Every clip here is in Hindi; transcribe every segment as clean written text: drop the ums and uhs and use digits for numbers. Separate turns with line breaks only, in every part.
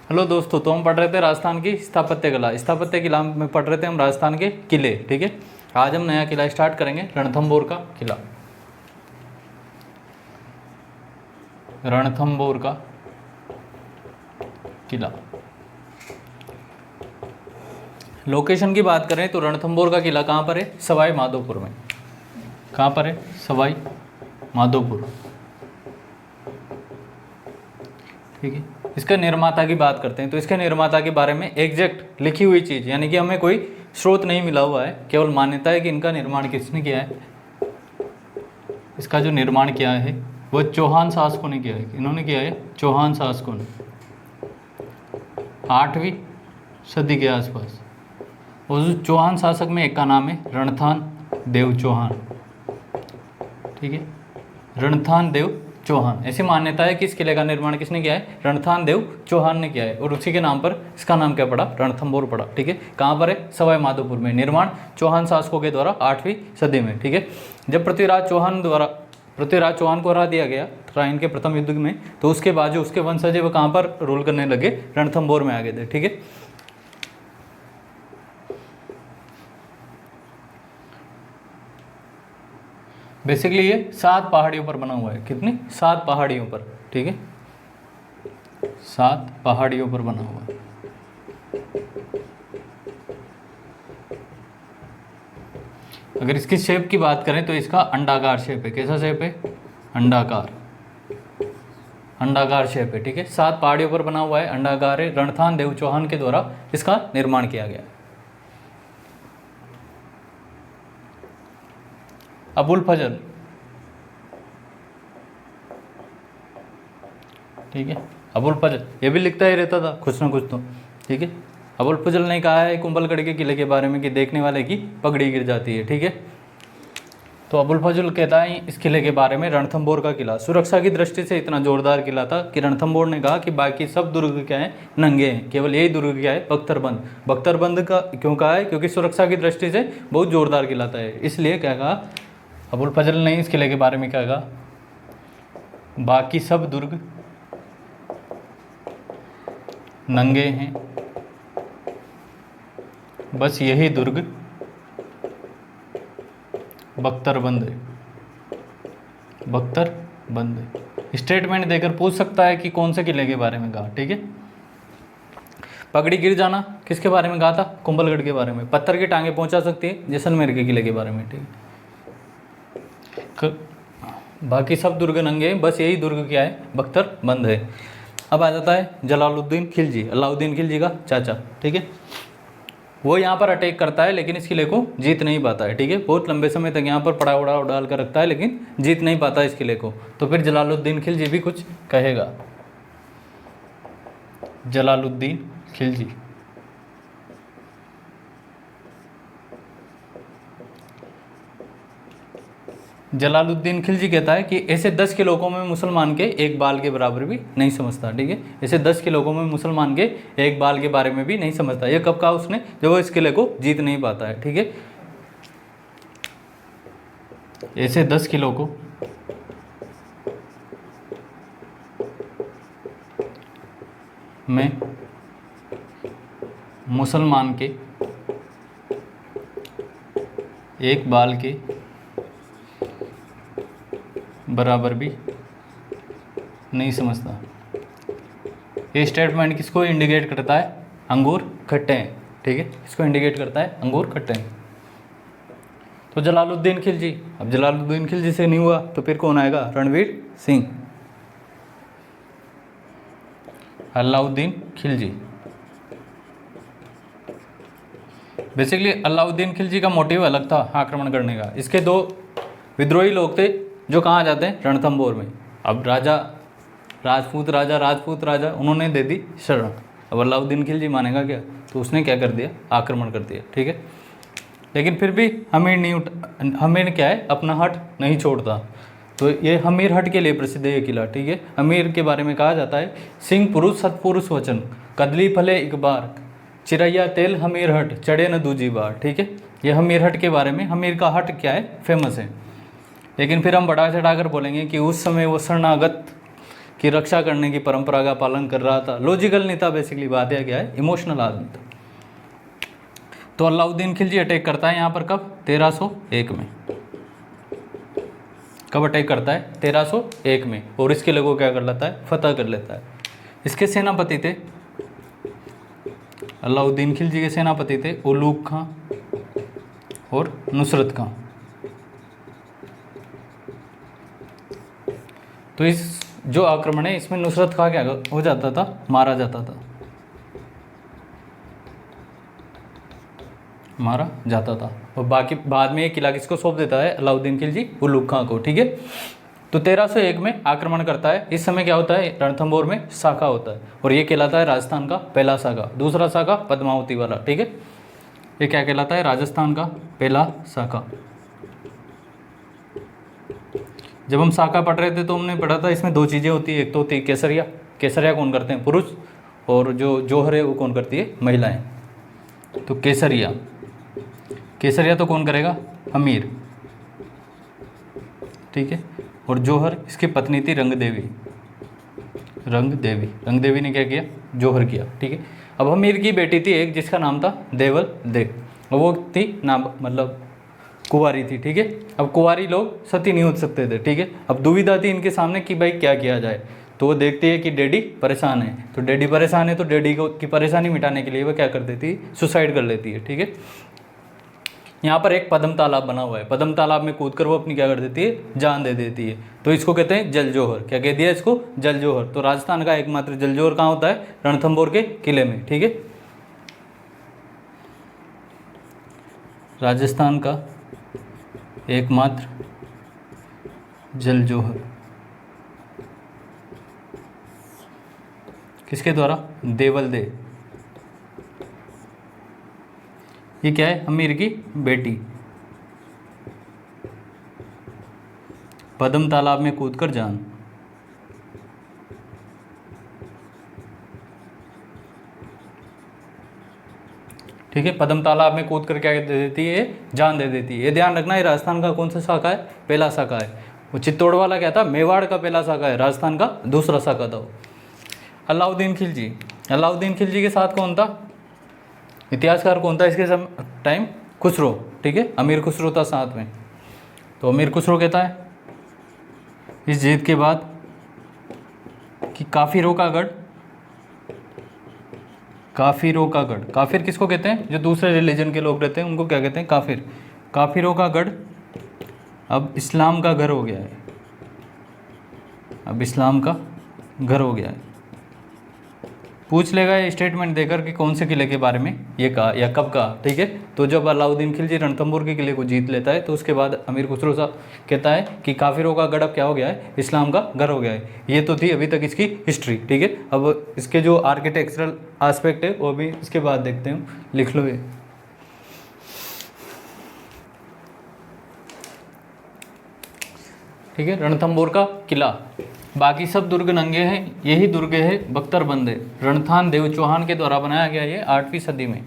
हेलो दोस्तों, तो हम पढ़ रहे थे राजस्थान की स्थापत्य कला। स्थापत्य कला में पढ़ रहे थे हम राजस्थान के किले। ठीक है, आज हम नया किला स्टार्ट करेंगे, रणथंभौर का किला। रणथंभौर का किला। लोकेशन की बात करें तो रणथंभौर का किला कहाँ पर है? सवाई माधोपुर में। कहाँ पर है? सवाई माधोपुर। ठीक है, इसका निर्माता की बात करते हैं तो इसके निर्माता के बारे में एग्जैक्ट लिखी हुई चीज़, यानी कि हमें कोई स्रोत नहीं मिला हुआ है, केवल मान्यता है कि इनका निर्माण किसने किया है। इसका जो निर्माण किया है वो चौहान शासकों ने किया है। इन्होंने किया है चौहान शासकों ने 8वीं सदी के आसपास। और उस चौहान शासक में एक का नाम है रणथान देव चौहान। ठीक है, रणथान देव चौहान। ऐसी मान्यता है कि इस किले का निर्माण किसने किया है? रणथान देव चौहान ने किया है। और उसी के नाम पर इसका नाम क्या पड़ा? रणथंभौर पड़ा। ठीक है, कहाँ पर है? सवाई माधोपुर में। निर्माण चौहान शासकों के द्वारा 8वीं सदी में। ठीक है, जब पृथ्वीराज चौहान को हरा दिया गया ट्राइन के प्रथम युद्ध में, तो उसके बाद जो उसके वंशज है वो कहाँ पर रूल करने लगे? रणथंभौर में आ गए थे। ठीक है, बेसिकली ये 7 पहाड़ियों पर बना हुआ है। कितनी? 7 पहाड़ियों पर। ठीक है, 7 पहाड़ियों पर बना हुआ है। अगर इसकी शेप की बात करें तो इसका अंडाकार शेप है। कैसा शेप है? अंडाकार शेप है। ठीक है, 7 पहाड़ियों पर बना हुआ है, अंडाकार है। रणथान देव चौहान के द्वारा इसका निर्माण किया गया। अबुल फजल। ठीक है, अबुल फजल ये भी लिखता ही रहता था कुछ ना कुछ तो। ठीक है, अबुल फजल ने कहा है कुंभलगढ़ के किले के बारे में कि देखने वाले की पगड़ी गिर जाती है। ठीक है, तो अबुल फजल कहता है इस किले के बारे में, रणथंभौर का किला सुरक्षा की दृष्टि से इतना जोरदार किला था कि रणथंभौर ने कहा कि बाकी सब दुर्ग क्या है? नंगे हैं, केवल यही दुर्ग क्या है? बख्तरबंद। बख्तरबंद का क्यों कहा है? क्योंकि सुरक्षा की दृष्टि से बहुत जोरदार किला था, इसलिए क्या कहा अबुल फजल ने इस किले के बारे में? क्या कहा? बाकी सब दुर्ग नंगे हैं, बस यही दुर्ग बख्तरबंद है। बख्तरबंद है। स्टेटमेंट देकर पूछ सकता है कि कौन से किले के बारे में कहा। ठीक है, पगड़ी गिर जाना किसके बारे में कहा था? कुंभलगढ़ के बारे में। पत्थर की टांगे पहुंचा सकती है जैसलमेर के किले के बारे में। ठीक है, बाकी सब दुर्ग नंगे हैं, बस यही दुर्ग क्या है? बख्तरबंद है। अब आ जाता है जलालुद्दीन खिलजी, अलाउद्दीन खिलजी का चाचा। ठीक है, वो यहाँ पर अटैक करता है लेकिन इस किले को जीत नहीं पाता है। ठीक है, बहुत लंबे समय तक यहाँ पर पड़ा उड़ा डाल कर रखता है लेकिन जीत नहीं पाता इस किले को। तो फिर जलालुद्दीन खिलजी भी कुछ कहेगा। जलालुद्दीन खिलजी जलालुद्दीन खिलजी कहता है कि ऐसे 10 के लोगों में मुसलमान के एक बाल के बराबर भी नहीं समझता। ठीक है, ऐसे 10 के लोगों में मुसलमान के एक बाल के बारे में भी नहीं समझता। ये कब कहा उसने? जब वो इस किले को जीत नहीं पाता है। ठीक है, ऐसे 10 किलों को में मुसलमान के एक बाल के बराबर भी नहीं समझता। ये स्टेटमेंट किसको इंडिकेट करता है? अंगूर खट्टे हैं। ठीक है, इसको इंडिकेट करता है अंगूर खट्टे हैं। तो जलालुद्दीन खिलजी, अब जलालुद्दीन खिलजी से नहीं हुआ तो फिर कौन आएगा? रणवीर सिंह। अलाउद्दीन खिलजी। बेसिकली अलाउद्दीन खिलजी का मोटिव अलग था आक्रमण करने का। इसके 2 विद्रोही लोग थे जो कहाँ जाते हैं? रणथंभौर में। अब राजपूत राजा उन्होंने दे दी शरण। अब अलाउद्दीन खिलजी मानेगा क्या? तो उसने क्या कर दिया? आक्रमण कर दिया। ठीक है, लेकिन फिर भी हमीर क्या है? अपना हट नहीं छोड़ता। तो ये हमीर हट के लिए प्रसिद्ध है ये किला। ठीक है, हमीर के बारे में कहा जाता है सिंह पुरुष सतपुरुष वचन, कदली फले एक बार, चिरैया तेल हमीर हट, चढ़े न दूजी बार। ठीक है, ये हमीर हट के बारे में। हमीर का हट क्या है? फेमस है। लेकिन फिर हम बढ़ा चढ़ा कर बोलेंगे कि उस समय वो शरणागत की रक्षा करने की परंपरा का पालन कर रहा था। लॉजिकल नहीं था, बेसिकली बात यह क्या है, इमोशनल आदमी था। तो अलाउद्दीन खिलजी अटैक करता है यहाँ पर कब, 1301 में। कब अटैक करता है, 1301 में, और इस किले को क्या कर लेता है, फतह कर लेता है। इसके सेनापति थे, अलाउद्दीन खिलजी के सेनापति थे उलूग खां और नुसरत खां। तो इस जो आक्रमण है इसमें नुसरत खां क्या हो जाता था, मारा जाता था, मारा जाता था। और बाकी बाद में ये किला किसको सौंप देता है, अलाउद्दीन खिलजी उलूग खां को, ठीक है। तो 1301 में आक्रमण करता है। इस समय क्या होता है, रणथंभौर में साका होता है, और ये कहलाता है राजस्थान का पहला साका। दूसरा साका पद्मावती वाला, ठीक है। ये क्या कहलाता है, राजस्थान का पहला साका। जब हम साका पढ़ रहे थे तो हमने पढ़ा था इसमें दो चीज़ें होती है, एक तो होती है केसरिया। केसरिया कौन करते हैं, पुरुष, और जो जोहर है वो कौन करती है, महिलाएं। तो केसरिया, केसरिया तो कौन करेगा, अमीर, ठीक है। और जोहर इसकी पत्नी थी रंगदेवी। रंगदेवी ने क्या किया, जोहर किया, ठीक है। अब अमीर की बेटी थी एक जिसका नाम था देवल दे, और वो थी नाम मतलब कुंवारी थी, ठीक है। अब कुंवारी लोग सती नहीं हो सकते थे, ठीक है। अब दुविधा थी इनके सामने कि भाई क्या किया जाए। तो वो देखती है कि डैडी परेशान है, तो डैडी परेशान है, तो डैडी को की परेशानी मिटाने के लिए वो क्या कर देती है, सुसाइड कर लेती है, ठीक है। यहाँ पर एक पद्म तालाब बना हुआ है, पद्म तालाब में कूदकर वो अपनी क्या कर देती है, जान दे देती है। तो इसको कहते हैं जल जोहर। क्या कह दिया इसको, जल जोहर। तो राजस्थान का एकमात्र जल जोहर कहाँ होता है, रणथंभौर के किले में, ठीक है। राजस्थान का एकमात्र जल जोहर किसके द्वारा, देवल दे। ये क्या है, अमीर की बेटी। पद्म तालाब में कूदकर जान, ठीक है। पद्म तालाब में कूद कर क्या दे देती है, जान दे देती है। ये ध्यान रखना है, राजस्थान का कौन सा शाखा है, पहला शाखा है। वो चित्तौड़ वाला क्या था, मेवाड़ का पहला शाखा है, राजस्थान का दूसरा शाखा था वो। अलाउद्दीन खिलजी, अलाउद्दीन खिलजी के साथ कौन था, इतिहासकार कौन था इसके टाइम, खुसरो, ठीक है। अमीर खुसरो था साथ में। तो अमीर खुसरो कहता है इस जीत के बाद कि काफिरों का गढ़, काफिरों का गढ़, काफिर किसको कहते हैं, जो दूसरे रिलीजन के लोग रहते हैं उनको क्या कहते हैं, काफिर। काफिरों का गढ़ अब इस्लाम का घर हो गया है, अब इस्लाम का घर हो गया है। पूछ लेगा ये स्टेटमेंट देकर कि कौन से किले के बारे में ये कहा या कब कहा, ठीक है। तो जब अलाउद्दीन खिलजी रणथंभौर के किले को जीत लेता है तो उसके बाद अमीर खुसरो साहब कहता है कि काफिरों का गढ़ अब क्या हो गया है, इस्लाम का घर हो गया है। ये तो थी अभी तक इसकी हिस्ट्री, ठीक है। अब इसके जो आर्किटेक्चरल आस्पेक्ट है वो भी इसके बाद देखते हैं, लिख लो ये। ठीक है, रणथंभौर का किला, बाकी सब दुर्ग नंगे हैं, यही दुर्ग है बख्तरबंद है। रणथान देव चौहान के द्वारा बनाया गया ये 8वीं सदी में।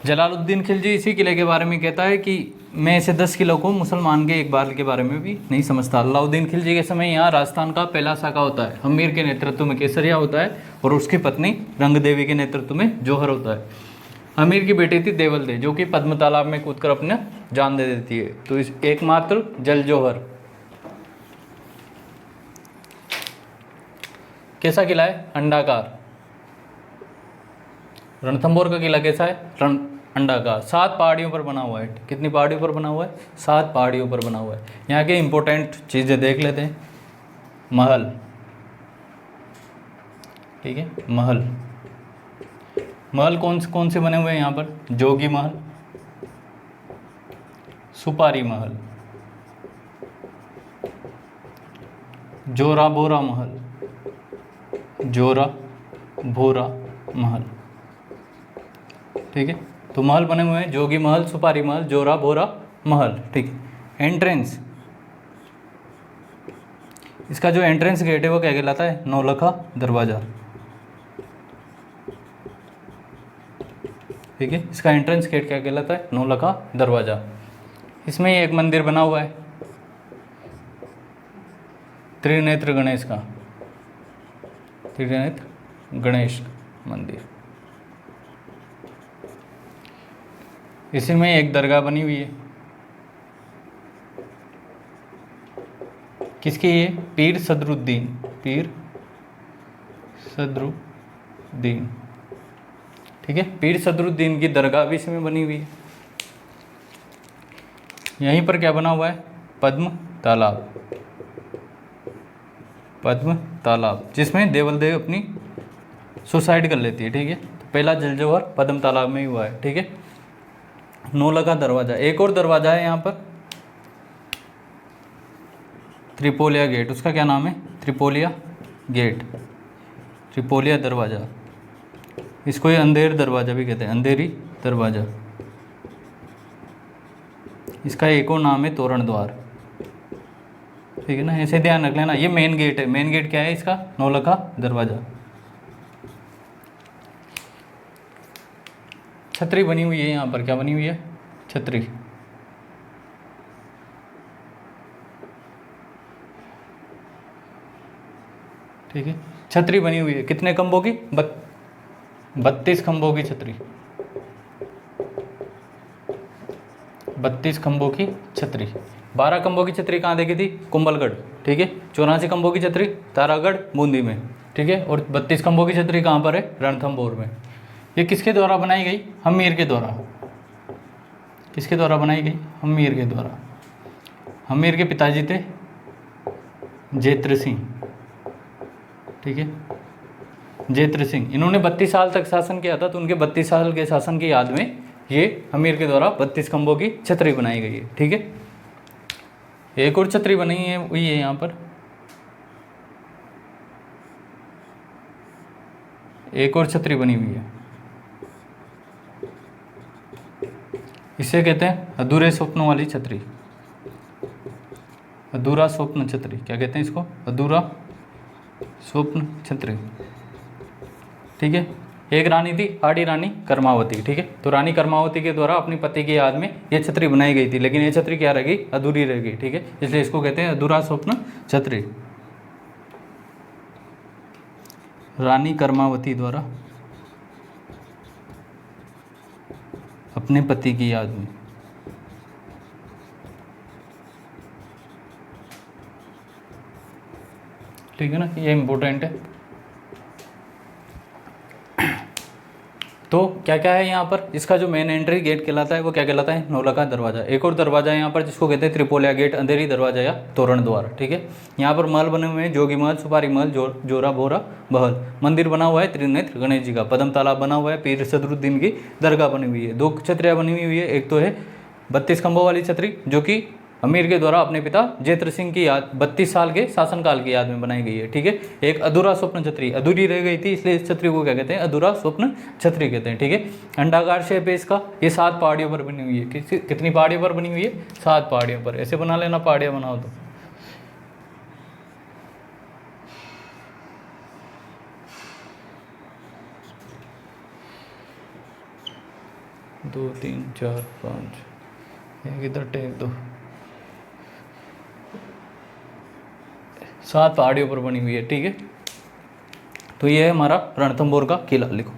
जलालुद्दीन खिलजी इसी किले के बारे में कहता है कि मैं ऐसे 10 किलों को मुसलमान के इकबाल के बारे में भी नहीं समझता। अलाउद्दीन खिलजी के समय यहाँ राजस्थान का पहला शाखा होता है, अमीर के नेतृत्व में केसरिया होता है और उसकी पत्नी रंगदेवी के नेतृत्व में जोहर होता है। अमीर की बेटी थी देवल दे, जो कि पद्म तालाब में कूदकर अपने जान दे देती है। तो इस एकमात्र जल जोहर कैसा किला है, अंडाकार। रणथंभौर का किला कैसा है, अंडाकार, 7 पहाड़ियों पर बना हुआ है। कितनी पहाड़ियों पर बना हुआ है, 7 पहाड़ियों पर बना हुआ है। यहाँ के इंपॉर्टेंट चीज़ें देख लेते हैं। महल, ठीक है, महल, महल कौन से बने हुए हैं यहाँ पर, जोगी महल, सुपारी महल, जोरा बोरा महल, जोरा भोरा महल, ठीक है। तो महल बने हुए हैं, जोगी महल, सुपारी महल, जोरा भोरा महल, ठीक है। एंट्रेंस, इसका जो एंट्रेंस गेट है वो क्या कहलाता है, नौलखा दरवाज़ा, ठीक है। इसका एंट्रेंस गेट क्या कहलाता है, नौलखा दरवाज़ा। इसमें ही एक मंदिर बना हुआ है त्रिनेत्र गणेश का, त्रिनेत्र गणेश मंदिर। इसी में एक दरगाह बनी हुई है, किसकी ये? पीर सदरुद्दीन, पीर सदरुद्दीन, ठीक है। पीर सदरुद्दीन की दरगाह भी इसमें बनी हुई है। यहीं पर क्या बना हुआ है? पद्म तालाब, पद्म तालाब, जिसमें देवल देव अपनी सुसाइड कर लेती है, ठीक है। तो पहला जल जौहर पद्म तालाब में ही हुआ है, ठीक है। नौलखा दरवाजा, एक और दरवाजा है यहाँ पर, त्रिपोलिया गेट, उसका क्या नाम है? त्रिपोलिया गेट, त्रिपोलिया दरवाजा। इसको ये अंधेर दरवाजा भी कहते हैं, अंधेरी दरवाजा। इसका एक और नाम है तोरण द्वार, ठीक है ना। ऐसे ध्यान रख लेना। ये मेन गेट है। मेन गेट क्या है इसका? नौलखा दरवाजा। छतरी बनी हुई है यहाँ पर, क्या बनी हुई है? छतरी, ठीक है। छतरी बनी हुई है, कितने खंभों की? 32 खंभों की छतरी, 32 खंभों की छतरी। 12 खंभों की छतरी कहाँ देखी थी? कुंभलगढ़, ठीक है। 84 खंभों की छतरी तारागढ़ बूंदी में, ठीक है। और 32 खंभों की छतरी कहाँ पर है? रणथंभौर में। ये किसके द्वारा बनाई गई? हम्मीर के द्वारा। किसके द्वारा बनाई गई? हम्मीर के द्वारा। हम्मीर के पिताजी थे जेत्र सिंह, ठीक है, जेत्र सिंह। इन्होंने 32 साल तक शासन किया था, तो उनके 32 साल के शासन की याद में ये हमीर के द्वारा 32 खंभों की छतरी बनाई गई है, ठीक है। एक और छतरी बनी है, वही है यहाँ पर, एक और छतरी बनी हुई है। इसे कहते हैं अधूरे स्वप्न वाली छतरी, अधूरा स्वप्न छतरी। क्या कहते हैं इसको? अधूरा स्वप्न छतरी, ठीक है। एक रानी थी, आड़ी रानी कर्मावती, ठीक है। तो रानी कर्मावती के द्वारा अपनी पति की याद में ये छतरी बनाई गई थी, लेकिन ये छतरी क्या रह गई? अधूरी रह गई, ठीक है। इसलिए इसको कहते हैं अधूरा स्वप्न छतरी। रानी कर्मावती द्वारा अपने पति की याद में, ठीक है ना। ये इम्पोर्टेंट है। तो क्या क्या है यहाँ पर? इसका जो मेन एंट्री गेट कहलाता है वो क्या कहलाता है? नौलखा दरवाजा। एक और दरवाजा है यहाँ पर जिसको कहते हैं त्रिपोलिया गेट, अंधेरी दरवाजा या तोरण द्वार, ठीक है। यहाँ पर महल बने हुए हैं, जोगी महल, सुपारी महल, जोरा भोरा महल। मंदिर बना हुआ है त्रिनेत्र गणेश जी का। पद्म तालाब बना हुआ है। पीर सदरुद्दीन की दरगाह बनी हुई है। 2 छतरियाँ बनी हुई है। एक तो है 32 खंभों वाली छतरी, जो कि अमीर के द्वारा अपने पिता जेत्र सिंह की याद 32 साल के शासनकाल की याद में बनाई गई है, ठीक है। एक अधूरा स्वप्न छतरी, अधूरी रह गई थी, इसलिए इस छतरी को क्या कहते हैं? अधूरा स्वप्न छतरी कहते हैं, ठीक है। अंडाकार शेप है इसका। ये 7 पहाड़ियों पर बनी हुई है। कितनी पहाड़ियों पर बनी हुई है? 7 पहाड़ियों पर। ऐसे बना लेना, पहाड़ियाँ बनाओ तो। दो, 3, 4, 5, एक इधर टेक दो। 7 पहाड़ियों पर बनी हुई है, ठीक है। तो ये है हमारा रणथंभौर का किला, लिखो।